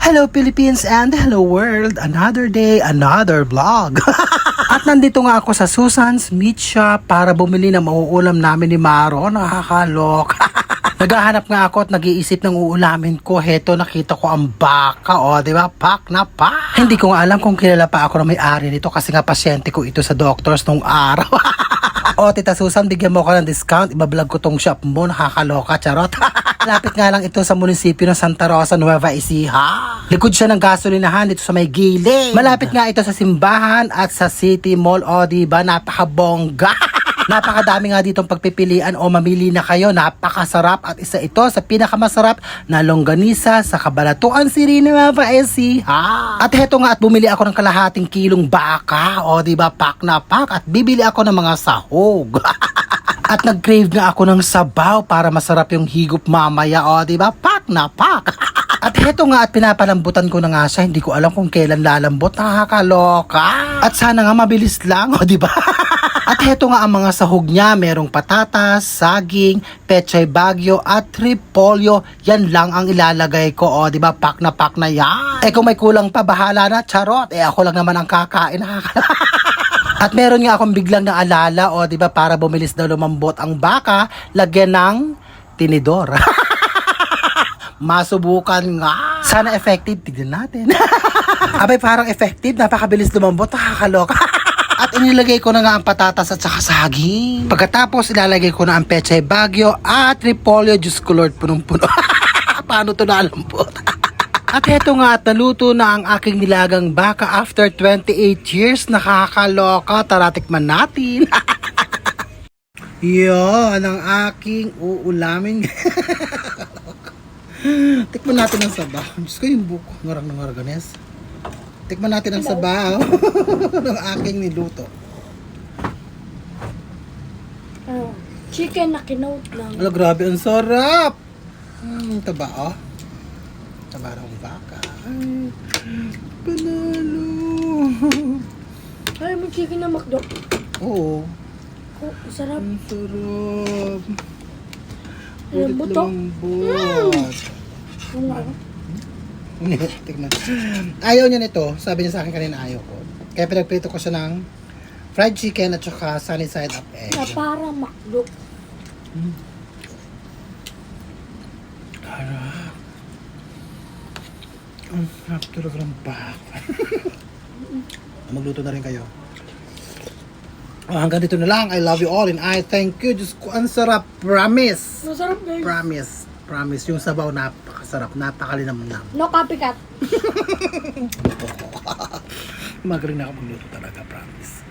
Hello Philippines and hello world! Another day, another vlog! At nandito nga ako sa Susan's Meat Shop para bumili ng mauulam namin ni Maro. Nakakalok! Naghahanap nga ako at nag-iisip ng uulamin ko. Heto, nakita ko ang baka. O, di ba? Pak na pak! Hindi ko nga alam kung kilala pa ako na may-ari nito kasi nga pasyente ko ito sa doctors nung araw. O, Tita Susan, bigyan mo ko ng discount. Ibablog ko tong shop mo. Nakakaloka, charot. Lapit nga lang ito sa munisipyo ng Santa Rosa, Nueva Ecija. Likod siya ng gasolinahan dito sa may gilid. Malapit nga ito sa simbahan at sa City Mall. O, diba? Napakabongga. Napakadami nga ditong pagpipilian o mamili na kayo. Napakasarap at isa ito sa pinakamasarap na longganisa sa Cabalatuan City, Nueva Ecija. At heto nga at bumili ako ng kalahating kilong baka. O, diba? Pak na pak. At bibili ako ng mga sahog. At nag-crave nga ako ng sabaw para masarap yung higop mamaya. O, diba? Pak na pak. At heto nga at pinapalambutan ko na nga siya. Hindi ko alam kung kailan lalambot. Nakakaloka. At sana nga mabilis lang. O, diba? At heto nga ang mga sahog niya. Merong patatas, saging, pechay bagyo at repolyo. Yan lang ang ilalagay ko. O, diba? Pak na yan. Eh kung may kulang pa, bahala na. Charot. Eh ako lang naman ang kakain. At meron nga akong biglang naalala, o diba, para bumilis na lumambot ang baka, lagyan ng tinidor. Masubukan nga. Sana effective, tignan natin. Abay, parang effective, napakabilis lumambot, nakakaloka. At inilagay ko na nga ang patatas at saka saging. Pagkatapos, ilalagay ko na ang pechay bagyo at repolyo, Diyos ko Lord, punong-puno. Paano to nalambot? At heto nga at naluto na ang aking nilagang baka after 28 years. Nakakaloka. Tara, tikman natin. Yan ang aking uulamin. Tikman natin ang sabaw. Diyos ko yung buko. Ngarang ng marganes. Tikman natin ang sabaw ng aking niluto. Chicken na kinote lang. Ala, grabe. Ang sarap. Taba, oh. Taba ng baka. Ay, panalo. Ay, may chicken na McDo. Oo. Oh, sarap. Ang sarap. Lambot to. Lambot. Ano? Tignan. Ayaw niya nito. Sabi niya sa akin kanina ayaw ko. Kaya pinagprito ko siya ng fried chicken at saka sunny side up egg. Na para McDo. Harap. Ang harap talaga ng baka. Magluto na rin kayo. Hanggang dito na lang. I love you all and I thank you. Diyos ko, ang sarap. Promise. Masarap guys. Promise. Promise. Yung sabaw napakasarap. Napakalinamnam. No copycat. Magaling na ako magluto talaga. Promise.